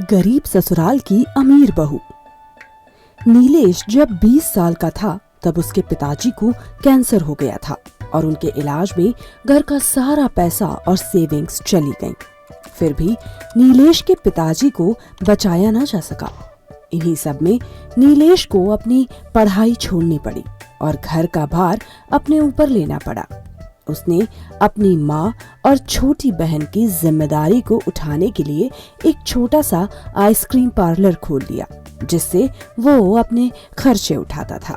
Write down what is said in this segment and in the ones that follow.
गरीब ससुराल की अमीर बहू। नीलेश जब 20 साल का था तब उसके पिताजी को कैंसर हो गया था और उनके इलाज में घर का सारा पैसा और सेविंग्स चली गईं। फिर भी नीलेश के पिताजी को बचाया ना जा सका। इन्हीं सब में नीलेश को अपनी पढ़ाई छोड़नी पड़ी और घर का भार अपने ऊपर लेना पड़ा। उसने अपनी माँ और छोटी बहन की जिम्मेदारी को उठाने के लिए एक छोटा सा आइसक्रीम पार्लर खोल लिया, जिससे वो अपने खर्चे उठाता था।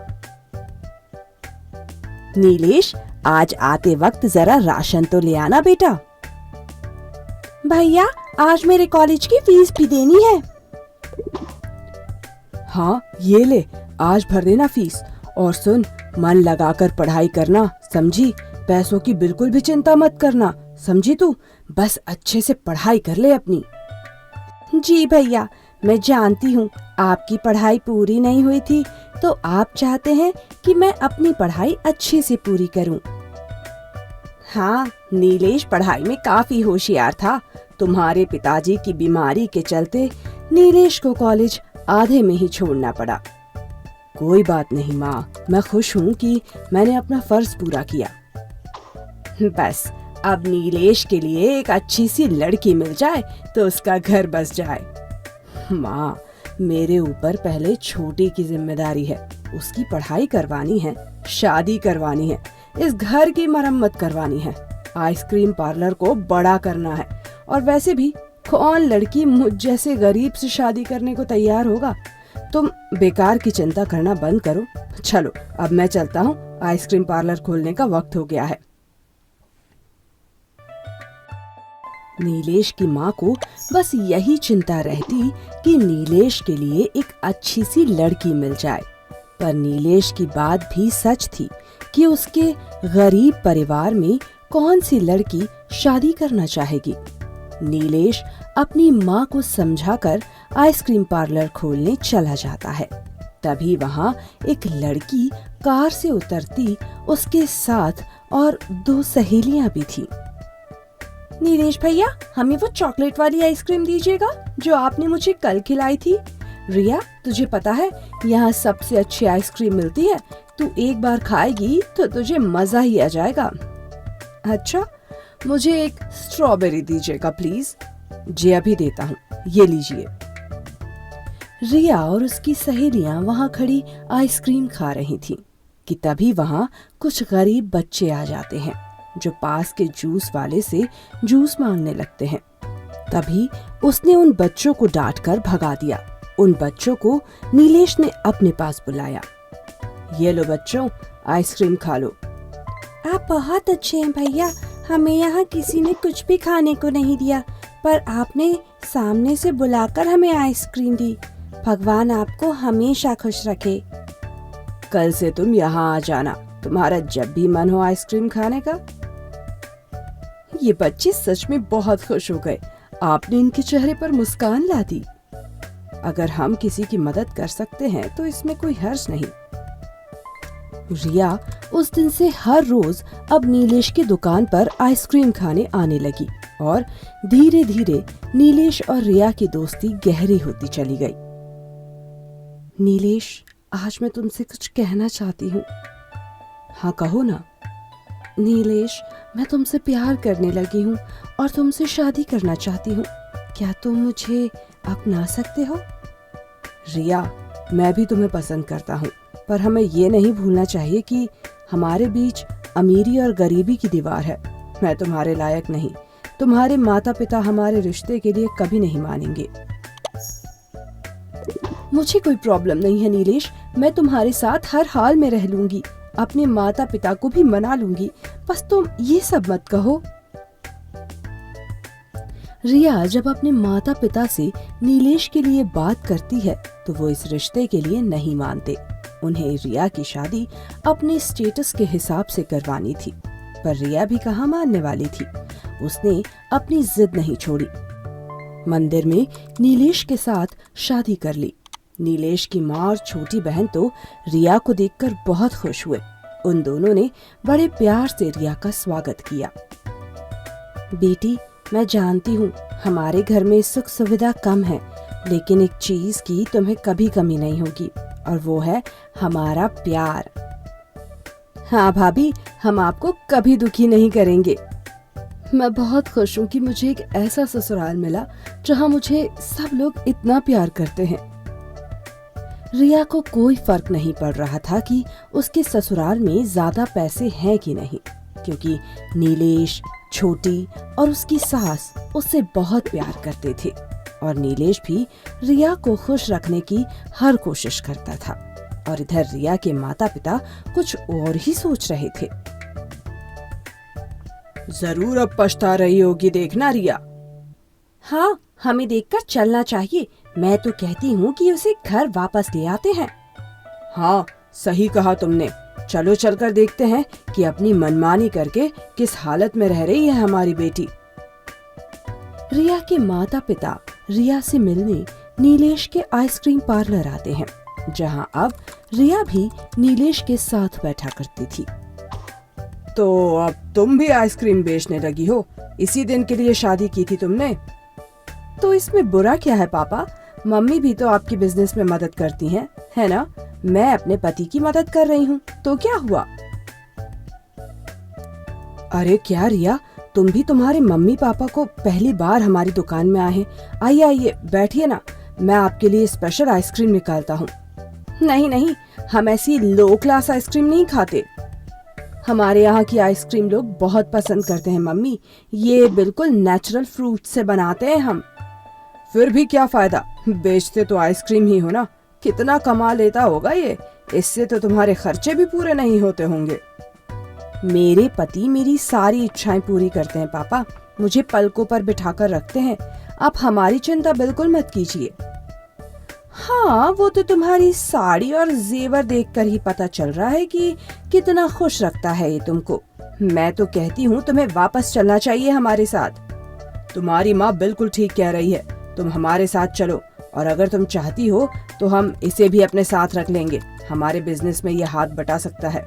नीलेश, आज आते वक्त जरा राशन तो ले आना बेटा। भैया, आज मेरे कॉलेज की फीस भी देनी है। हाँ, ये ले, आज भर देना फीस। और सुन, मन लगाकर पढ़ाई करना, समझी? पैसों की बिल्कुल भी चिंता मत करना, समझी तू? बस अच्छे से पढ़ाई कर ले अपनी। जी भैया, मैं जानती हूँ आपकी पढ़ाई पूरी नहीं हुई थी, तो आप चाहते हैं कि मैं अपनी पढ़ाई अच्छे से पूरी करूँ। हाँ, नीलेश पढ़ाई में काफी होशियार था। तुम्हारे पिताजी की बीमारी के चलते नीलेश को कॉलेज आधे में ही छोड़ना पड़ा। कोई बात नहीं माँ, मैं खुश हूँ कि मैंने अपना फर्ज पूरा किया। बस अब नीलेश के लिए एक अच्छी सी लड़की मिल जाए तो उसका घर बस जाए। माँ, मेरे ऊपर पहले छोटी की जिम्मेदारी है। उसकी पढ़ाई करवानी है, शादी करवानी है, इस घर की मरम्मत करवानी है, आइसक्रीम पार्लर को बड़ा करना है। और वैसे भी कौन लड़की मुझ जैसे गरीब से शादी करने को तैयार होगा? तुम बेकार की चिंता करना बंद करो। चलो, अब मैं चलता हूँ, आइसक्रीम पार्लर खोलने का वक्त हो गया है। नीलेश की माँ को बस यही चिंता रहती कि नीलेश के लिए एक अच्छी सी लड़की मिल जाए। पर नीलेश की बात भी सच थी कि उसके गरीब परिवार में कौन सी लड़की शादी करना चाहेगी। नीलेश अपनी माँ को समझाकर आइसक्रीम पार्लर खोलने चला जाता है। तभी वहाँ एक लड़की कार से उतरती, उसके साथ और 2 सहेलियाँ भी थी। नीलेश भैया, हमें वो चॉकलेट वाली आइसक्रीम दीजिएगा जो आपने मुझे कल खिलाई थी। रिया, तुझे पता है यहाँ सबसे अच्छी आइसक्रीम मिलती है। तू एक बार खाएगी तो तुझे मजा ही आ जाएगा। अच्छा, मुझे एक स्ट्रॉबेरी दीजिएगा प्लीज। जी अभी देता हूँ, ये लीजिए। रिया और उसकी सहेलियां वहाँ खड़ी आइसक्रीम खा रही थीं कि तभी वहाँ कुछ गरीब बच्चे आ जाते हैं जो पास के जूस वाले से जूस मांगने लगते हैं। तभी उसने उन बच्चों को डांटकर भगा दिया। उन बच्चों को नीलेश ने अपने पास बुलाया। ये लो बच्चों, आइसक्रीम खा लो। आप बहुत अच्छे हैं भैया, हमें यहाँ किसी ने कुछ भी खाने को नहीं दिया, पर आपने सामने से बुलाकर हमें आइसक्रीम दी। भगवान आपको हमेशा खुश रखे। कल से तुम यहाँ आ जाना, तुम्हारा जब भी मन हो आइसक्रीम खाने का। ये बच्चे सच में बहुत खुश हो गए। आपने इनके चेहरे पर मुस्कान ला दी। अगर हम किसी की मदद कर सकते हैं तो इसमें कोई हर्ज नहीं। रिया उस दिन से हर रोज अब नीलेश की दुकान पर आइसक्रीम खाने आने लगी और धीरे धीरे नीलेश और रिया की दोस्ती गहरी होती चली गई। नीलेश, आज मैं तुमसे कुछ कहना चाहती हूँ। हाँ कहो ना। नीलेश, मैं तुमसे प्यार करने लगी हूँ और तुमसे शादी करना चाहती हूँ। क्या तुम मुझे अपना सकते हो? रिया, मैं भी तुम्हें पसंद करता हूँ, पर हमें ये नहीं भूलना चाहिए कि हमारे बीच अमीरी और गरीबी की दीवार है। मैं तुम्हारे लायक नहीं। तुम्हारे माता पिता हमारे रिश्ते के लिए कभी नहीं मानेंगे। मुझे कोई प्रॉब्लम नहीं है नीलेश, मैं तुम्हारे साथ हर हाल में रह लूंगी, अपने माता पिता को भी मना लूंगी। बस तुम ये सब मत कहो। रिया जब अपने माता पिता से नीलेश के लिए बात करती है तो वो इस रिश्ते के लिए नहीं मानते। उन्हें रिया की शादी अपने स्टेटस के हिसाब से करवानी थी, पर रिया भी कहाँ मानने वाली थी। उसने अपनी जिद नहीं छोड़ी। मंदिर में नीलेश के साथ शादी कर ली। नीलेश की माँ और छोटी बहन तो रिया को देखकर बहुत खुश हुए। उन दोनों ने बड़े प्यार से रिया का स्वागत किया। बेटी, मैं जानती हूँ हमारे घर में सुख सुविधा कम है, लेकिन एक चीज की तुम्हें कभी कमी नहीं होगी, और वो है हमारा प्यार। हाँ भाभी, हम आपको कभी दुखी नहीं करेंगे। मैं बहुत खुश हूँ कि मुझे एक ऐसा ससुराल मिला जहाँ मुझे सब लोग इतना प्यार करते हैं। रिया को कोई फर्क नहीं पड़ रहा था कि उसके ससुराल में ज्यादा पैसे हैं कि नहीं, क्योंकि नीलेश, छोटी और उसकी सास उससे बहुत प्यार करते थे, और नीलेश भी रिया को खुश रखने की हर कोशिश करता था। और इधर रिया के माता पिता कुछ और ही सोच रहे थे। जरूर अब पछता रही होगी देखना रिया। हाँ, हमें देखकर चलना चाहिए। मैं तो कहती हूँ कि उसे घर वापस ले आते हैं। हाँ, सही कहा तुमने। चलो चलकर देखते हैं कि अपनी मनमानी करके किस हालत में रह रही है हमारी बेटी। रिया के माता पिता रिया से मिलने नीलेश के आइसक्रीम पार्लर आते हैं, जहाँ अब रिया भी नीलेश के साथ बैठा करती थी। तो अब तुम भी आइसक्रीम बेचने लगी हो? इसी दिन के लिए शादी की थी तुमने? तो इसमें बुरा क्या है पापा? मम्मी भी तो आपकी बिजनेस में मदद करती हैं, है ना? मैं अपने पति की मदद कर रही हूँ, तो क्या हुआ? अरे क्या रिया, तुम भी तुम्हारे मम्मी पापा को पहली बार हमारी दुकान में आए हैं। आइए आइए, बैठिए ना, मैं आपके लिए स्पेशल आइसक्रीम निकालता हूँ। नहीं नहीं, हम ऐसी लो क्लास आइसक्रीम नहीं खाते। हमारे यहाँ की आइसक्रीम लोग बहुत पसंद करते हैं मम्मी। ये बिल्कुल नेचुरल फ्रूट से बनाते हैं हम। फिर भी क्या फायदा, बेचते तो आइसक्रीम ही हो ना। कितना कमा लेता होगा ये, इससे तो तुम्हारे खर्चे भी पूरे नहीं होते होंगे। मेरे पति मेरी सारी इच्छाएं पूरी करते हैं पापा, मुझे पलकों पर बिठाकर रखते हैं। आप हमारी चिंता बिल्कुल मत कीजिए। हाँ, वो तो तुम्हारी साड़ी और जेवर देखकर ही पता चल रहा है कि कितना खुश रखता है ये तुमको। मैं तो कहती हूँ तुम्हें वापस चलना चाहिए हमारे साथ। तुम्हारी माँ बिल्कुल ठीक कह रही है, तुम हमारे साथ चलो, और अगर तुम चाहती हो तो हम इसे भी अपने साथ रख लेंगे। हमारे बिजनेस में ये हाथ बटा सकता है।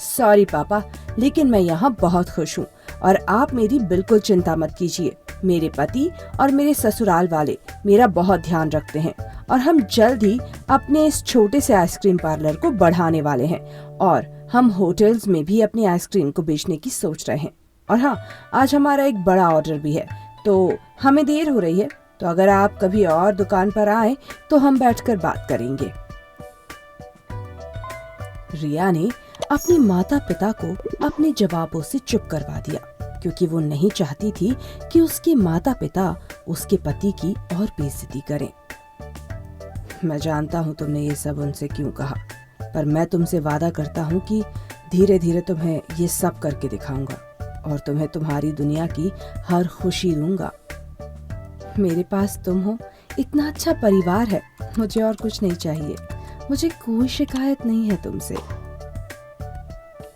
सॉरी पापा, लेकिन मैं यहाँ बहुत खुश हूँ, और आप मेरी बिल्कुल चिंता मत कीजिए। मेरे पति और मेरे ससुराल वाले मेरा बहुत ध्यान रखते हैं, और हम जल्द ही अपने इस छोटे से आइसक्रीम पार्लर को बढ़ाने वाले हैं, और हम होटल्स में भी अपनी आइसक्रीम को बेचने की सोच रहे हैं। और हाँ, आज हमारा एक बड़ा ऑर्डर भी है, तो हमें देर हो रही है, तो अगर आप कभी और दुकान पर आए तो हम बैठकर बात करेंगे। रिया ने अपने माता पिता को अपने जवाबों से चुप करवा दिया, क्योंकि वो नहीं चाहती थी कि उसके माता पिता उसके पति की और बेइज्जती करें। मैं जानता हूँ तुमने ये सब उनसे क्यों कहा, पर मैं तुमसे वादा करता हूँ कि धीरे धीरे तुम्हें ये सब करके दिखाऊंगा, और तुम्हें तुम्हारी दुनिया की हर खुशी दूंगा। मेरे पास तुम हो, इतना अच्छा परिवार है, मुझे और कुछ नहीं चाहिए। मुझे कोई शिकायत नहीं है तुमसे।